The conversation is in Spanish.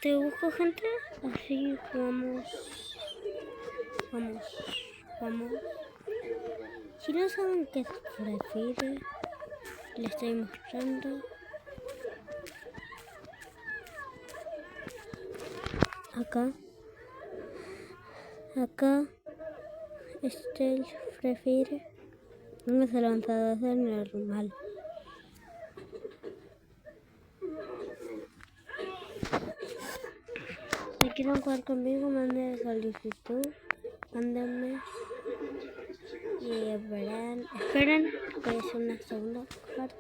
Te busco, gente, así vamos. Si no saben qué se refiere, les estoy mostrando. Acá está el Free Fire. No es avanzado, es el normal. Si quieren jugar conmigo, manden solicitud, mándenme y esperen que es una segunda parte.